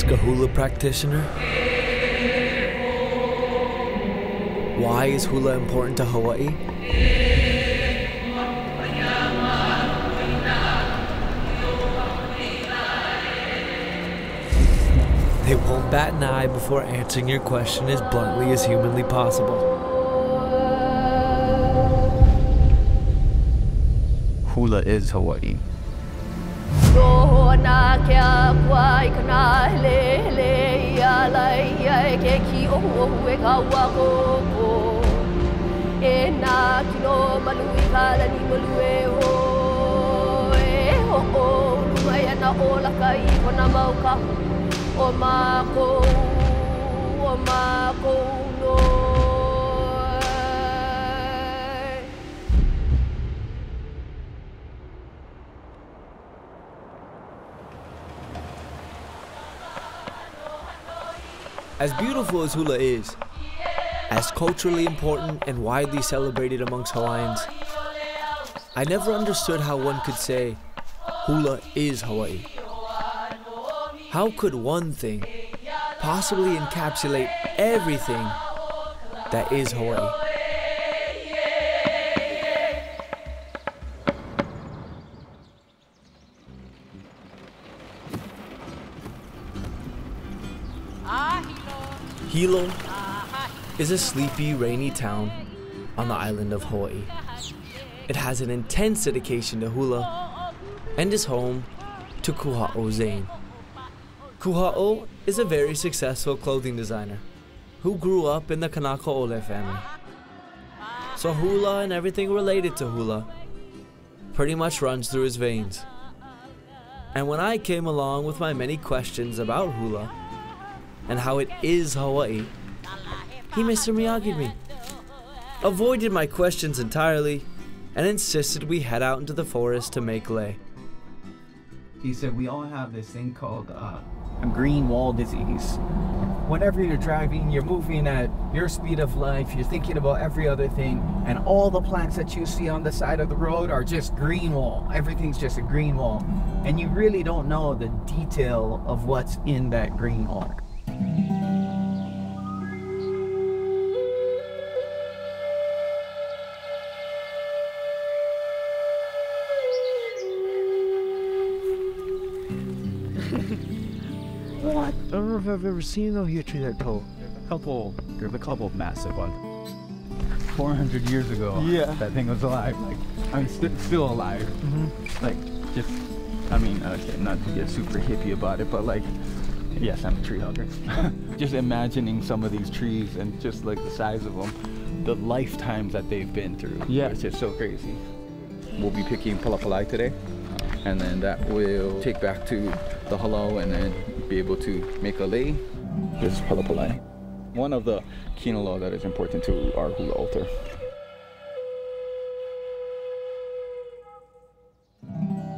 ask a hula practitioner? Why is hula important to Hawaii? They won't bat an eye before answering your question as bluntly as humanly possible. Hula is Hawaii. As beautiful as hula is, as culturally important and widely celebrated amongst Hawaiians, I never understood how one could say, hula is Hawaii. How could one thing possibly encapsulate everything that is Hawaii? Hilo is a sleepy, rainy town on the island of Hawaii. It has an intense dedication to hula and is home to Kuha'o Zane. Kuha'o is a very successful clothing designer who grew up in the Kanaka-Ole family. So hula and everything related to hula pretty much runs through his veins. And when I came along with my many questions about hula and how it is Hawaii, he Mr. Miyagi'd me, avoided my questions entirely, and insisted we head out into the forest to make lei. He said we all have this thing called green wall disease. Whenever you're driving, you're moving at your speed of life, you're thinking about every other thing, and all the plants that you see on the side of the road are just green wall. Everything's just a green wall. And you really don't know the detail of what's in that green wall. What? I don't know if I've ever seen a Ohia tree that tall. There's a couple of massive ones. 400 years ago, yeah, that thing was alive. Like, I mean, still alive. Mm-hmm. Like, just, I mean, not to get super hippie about it, but like, yes, I'm a tree hugger. Just imagining some of these trees and just like the size of them, the lifetimes that they've been through. Yeah, it's just so crazy. We'll be picking palapalai today, and then that will take back to the halau and then be able to make a lei. This is palapalai, one of the kinolo that is important to our hula altar.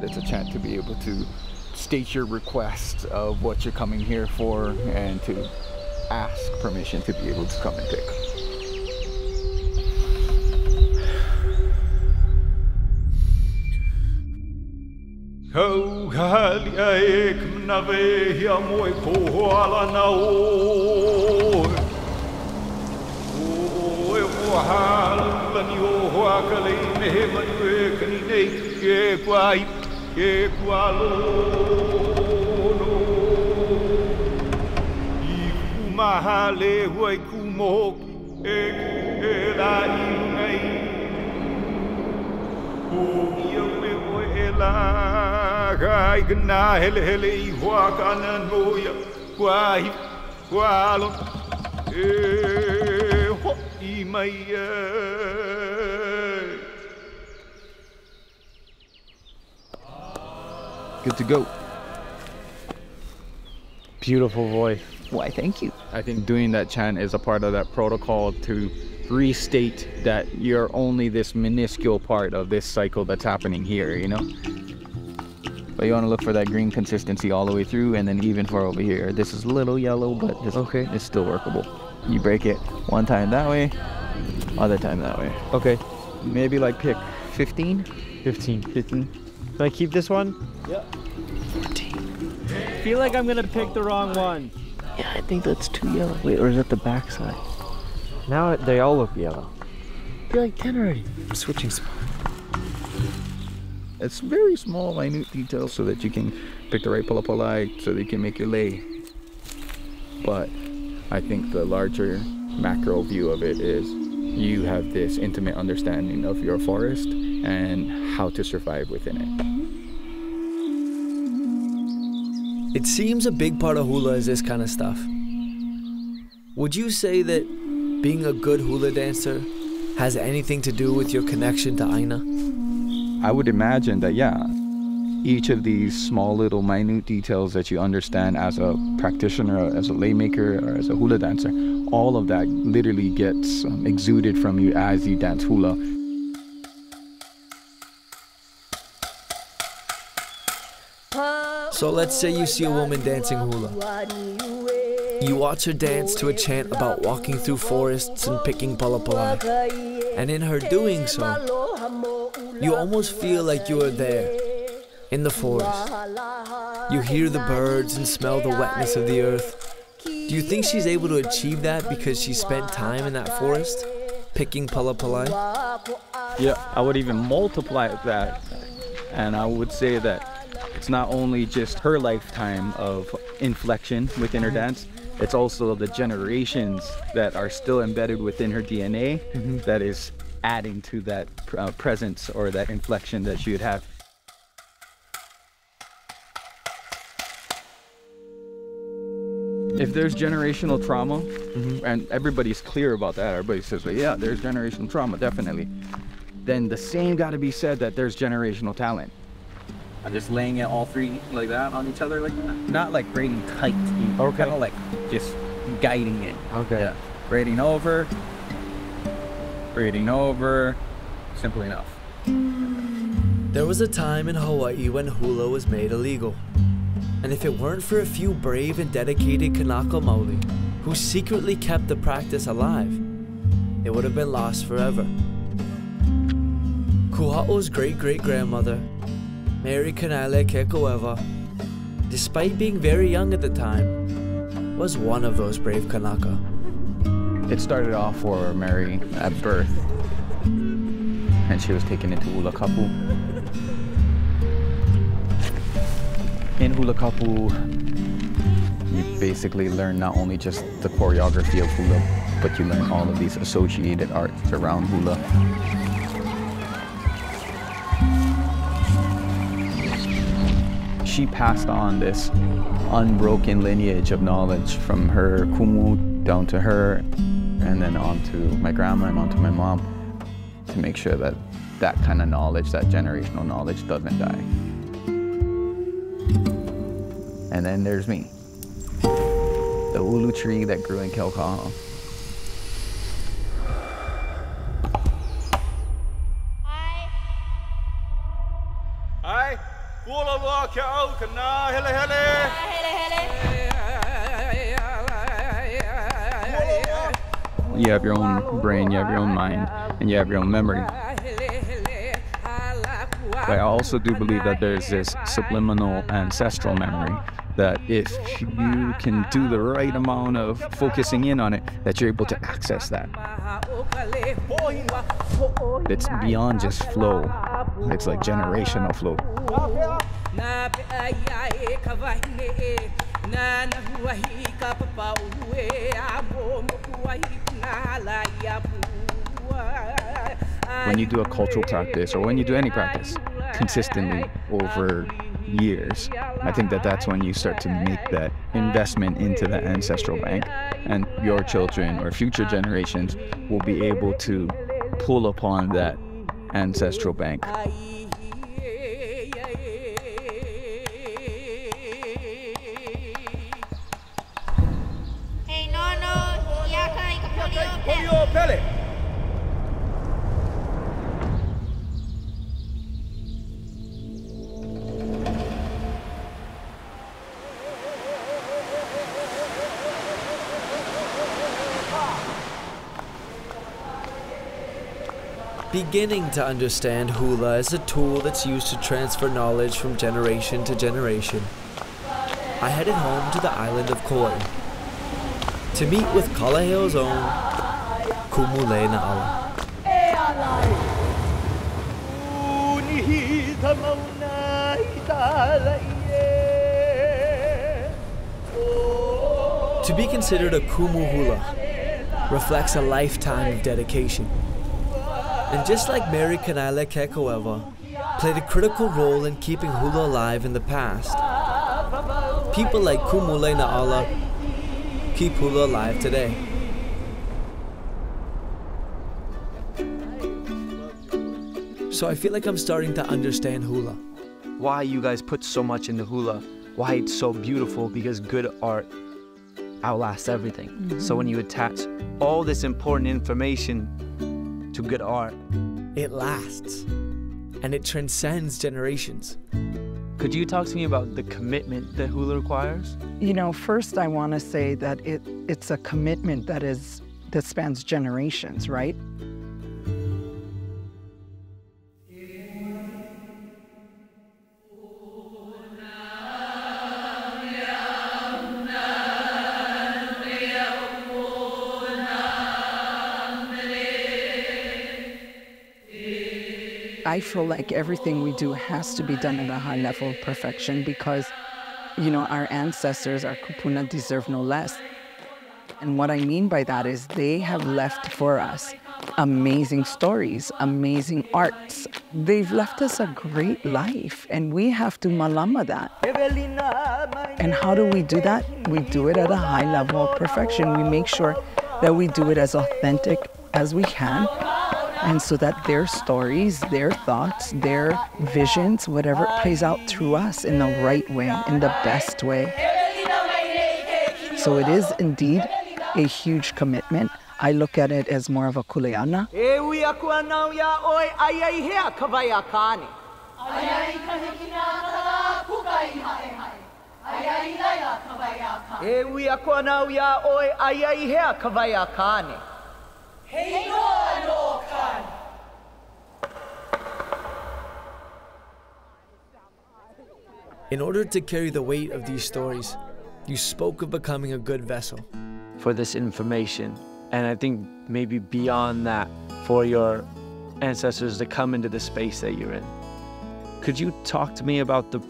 It's a chant to be able to state your request of what you're coming here for and to ask permission to be able to come and pick. Kau halia e kumnawe hia moe kohoala na o. O e kohala ni o hoaka lei mehe manu e kani nei ke kuai ke kualo no. I kumaha le huai kumohoki e la inai. O ia me o e la. Kai gana hele hele I hoa kana noia kuai kualo e ho I mai Good to go. beautiful voice. Why, thank you. I think doing that chant is a part of that protocol to restate that you're only this minuscule part of this cycle that's happening here, you know? But you want to look for that green consistency all the way through, and then even for over here. This is a little yellow, but it's still workable. You break it one time that way, other time that way. Okay. Maybe like pick 15? 15. 15. Can I keep this one? Yeah. 14. feel like I'm gonna pick the wrong one. Yeah, I think that's too yellow. Wait, or is that the back side? Now they all look yellow. You're like 10 already. I'm switching spots. It's very small, minute details so that you can pick the right palapalai so that you can make your lei. But I think the larger macro view of it is you have this intimate understanding of your forest and how to survive within it. It seems a big part of hula is this kind of stuff. Would you say that being a good hula dancer has anything to do with your connection to Aina? I would imagine that, yeah, each of these small little minute details that you understand as a practitioner, as a lay maker, or as a hula dancer, all of that literally gets exuded from you as you dance hula. So let's say you see a woman dancing hula. You watch her dance to a chant about walking through forests and picking palapalai. And in her doing so, you almost feel like you are there, in the forest. You hear the birds and smell the wetness of the earth. Do you think she's able to achieve that because she spent time in that forest, picking palapalai? Yeah, I would even multiply that. And I would say that it's not only just her lifetime of inflection within her dance, it's also the generations that are still embedded within her DNA that is adding to that presence or that inflection that she would have. If there's generational trauma, and everybody's clear about that, everybody says, well, yeah, there's generational trauma, definitely. Then the same got to be said that there's generational talent. I'm just laying it all three like that on each other, like that. Not like braiding tight, Okay. kind of like just guiding it. Okay. Yeah. Braiding over, simple enough. There was a time in Hawaii when hula was made illegal. And if it weren't for a few brave and dedicated Kanaka Maoli who secretly kept the practice alive, it would have been lost forever. Kuha'o's great-great-grandmother, Mary Kanale Kekauewa, despite being very young at the time, was one of those brave Kanaka. It started off for Mary at birth, and she was taken into hula kapu. In hula kapu, you basically learn not only just the choreography of hula, but you learn all of these associated arts around hula. She passed on this unbroken lineage of knowledge from her kumu down to her, and then on to my grandma and on to my mom, to make sure that that kind of knowledge, that generational knowledge, doesn't die. And then there's me, the ulu tree that grew in Kelkaha. You have your own brain, you have your own mind, and you have your own memory. But I also do believe that there's this subliminal ancestral memory that if you can do the right amount of focusing in on it, that you're able to access that. It's beyond just flow. It's like generational flow. When you do a cultural practice, or when you do any practice consistently over years, I think that that's when you start to make that investment into the ancestral bank, and your children or future generations will be able to pull upon that ancestral bank. Beginning to understand hula as a tool that's used to transfer knowledge from generation to generation. I headed home to the island of Kauai to meet with Kalaheo's own Kumule Na'ala. To be considered a kumu hula reflects a lifetime of dedication. And just like Mary Kanaile Kekauewa played a critical role in keeping hula alive in the past, people like Kumule Na'ala keep hula alive today. So I feel like I'm starting to understand hula. Why you guys put so much into hula, why it's so beautiful, because good art outlasts everything. Mm-hmm. So when you attach all this important information to good art, it lasts and it transcends generations. Could you talk to me about the commitment that hula requires? You know, first I want to say that it's a commitment that spans generations, right? I feel like everything we do has to be done at a high level of perfection because, you know, our ancestors, our kupuna, deserve no less. And what I mean by that is they have left for us amazing stories, amazing arts. They've left us a great life, and we have to malama that. And how do we do that? We do it at a high level of perfection. We make sure that we do it as authentic as we can, and so that their stories, their thoughts, their visions, whatever plays out through us in the right way, in the best way. So it is indeed a huge commitment. I look at it as more of a kuleana. In order to carry the weight of these stories, you spoke of becoming a good vessel. For this information, and I think maybe beyond that, for your ancestors to come into the space that you're in. Could you talk to me about the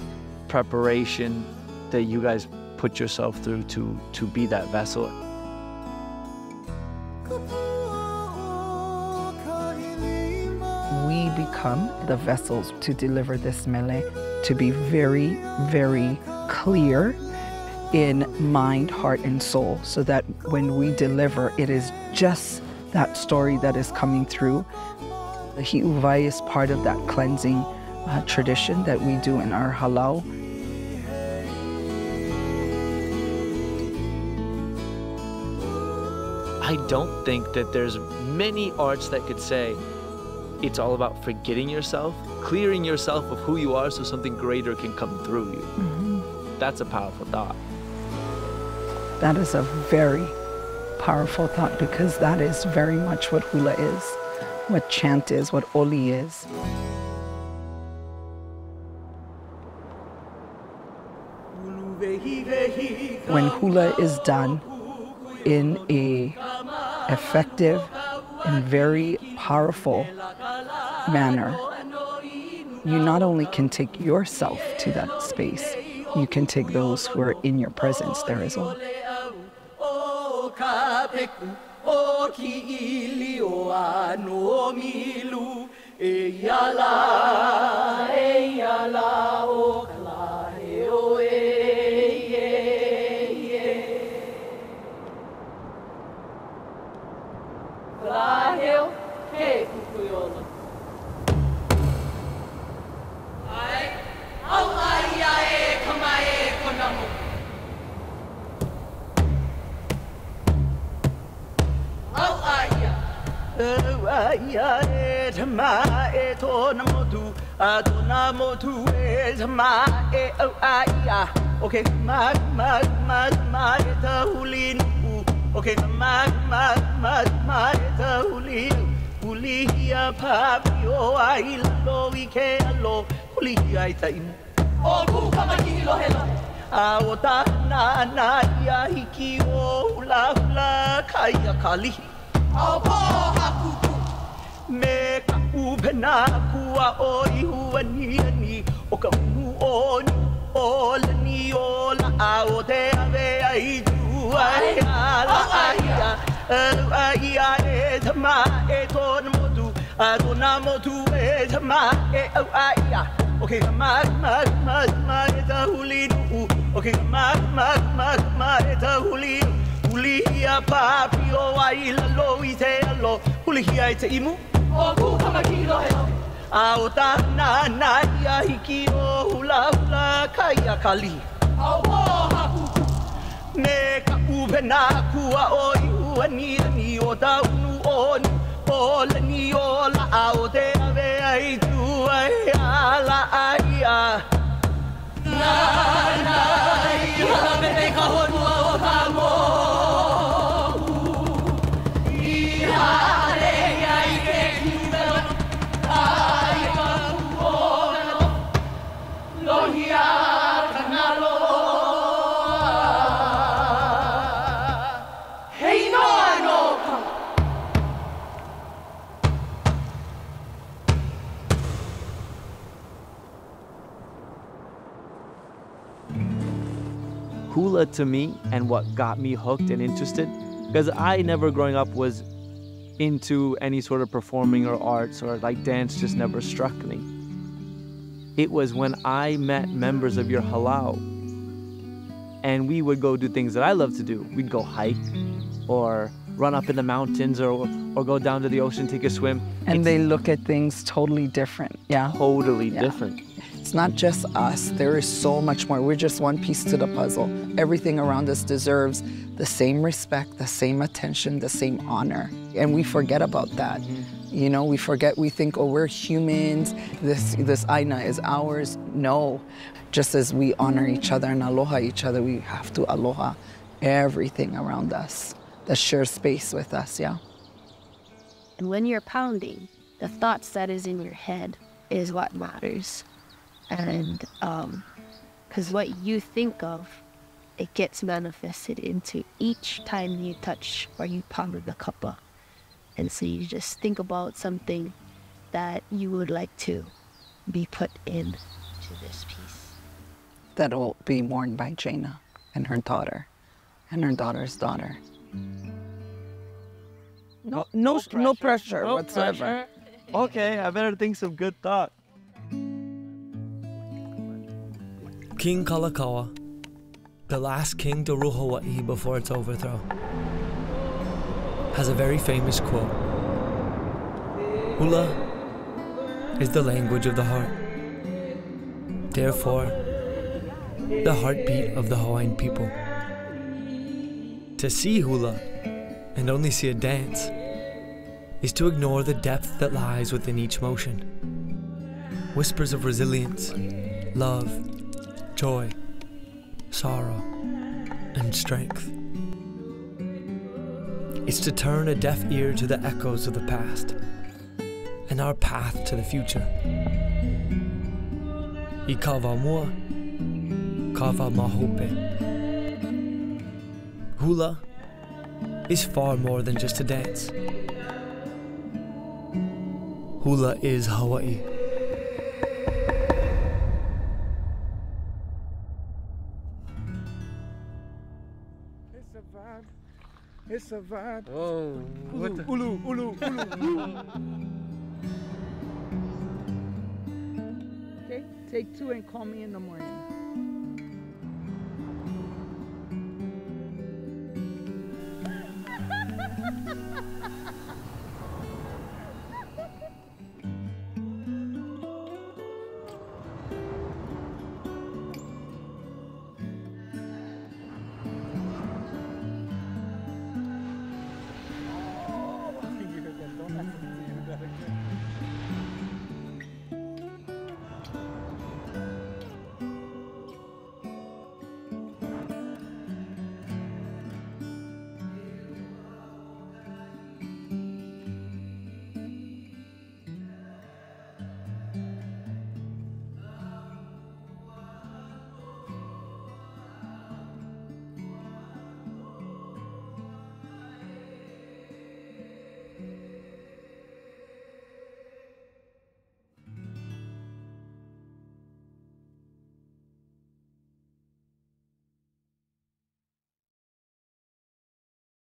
preparation that you guys put yourself through to be that vessel? We become the vessels to deliver this mele, to be very, very clear in mind, heart, and soul, so that when we deliver, it is just that story that is coming through. The hi'uvai is part of that cleansing tradition that we do in our halau. I don't think that there's many arts that could say it's all about forgetting yourself, clearing yourself of who you are so something greater can come through you. Mm-hmm. That's a powerful thought. That is a very powerful thought, because that is very much what hula is, what chant is, what oli is. When hula is done in a effective and very powerful manner, you not only can take yourself to that space, you can take those who are in your presence there as well. Okay, Aota na na ia hiki o hula hula kaia kali. Aopoha kuku. Me ka upena kua o ihu ani o ka unu o ni o la ni o la ao te ave ai tu ai ala aia. Aia e tama e tona motu. Tona motu e tama e au aia. Okay, ma e ta huli nu. Okay, ma e ta huli. Huli ia papi o ai la lo I te alo. Huli ia te imu. O ku kamakilo he. Aota na ia hiki o hula hula kaia kali. Aopoha kuku. Me ka upena kua o ihu ani o ta unu o ni. O la ni o la ao te ave ai tu ai ala aia. Na ia me ka honua o ka mo. Hula to me, and what got me hooked and interested, because I never growing up was into any sort of performing or arts, or like dance just never struck me. It was when I met members of your halau and we would go do things that I love to do. We'd go hike or run up in the mountains or go down to the ocean, take a swim. And they look at things totally different. Yeah. Totally different. It's not just us. There is so much more. We're just one piece to the puzzle. Everything around us deserves the same respect, the same attention, the same honor. And we forget about that. You know, we forget, we think, oh, we're humans. This aina is ours. No. Just as we honor each other and aloha each other, we have to aloha everything around us that shares space with us, yeah? And when you're pounding, the thoughts that is in your head is what matters. And because what you think of, it gets manifested into each time you touch or you pound the kappa. And so you just think about something that you would like to be put in to this piece. That'll be worn by Jaina and her daughter and her daughter's daughter. No pressure whatsoever. Okay, I better think some good thought. King Kalakaua, the last king to rule Hawaii before its overthrow, has a very famous quote. Hula is the language of the heart. Therefore, the heartbeat of the Hawaiian people. To see hula and only see a dance is to ignore the depth that lies within each motion. Whispers of resilience, love, joy, sorrow, and strength. It's to turn a deaf ear to the echoes of the past and our path to the future. I kawa mua, kawa mahope. Hula is far more than just a dance. Hula is Hawaii. It's a vibe. Oh, what the? Ulu, ulu, ulu. Okay, take 2 and call me in the morning. Don't have to do that again.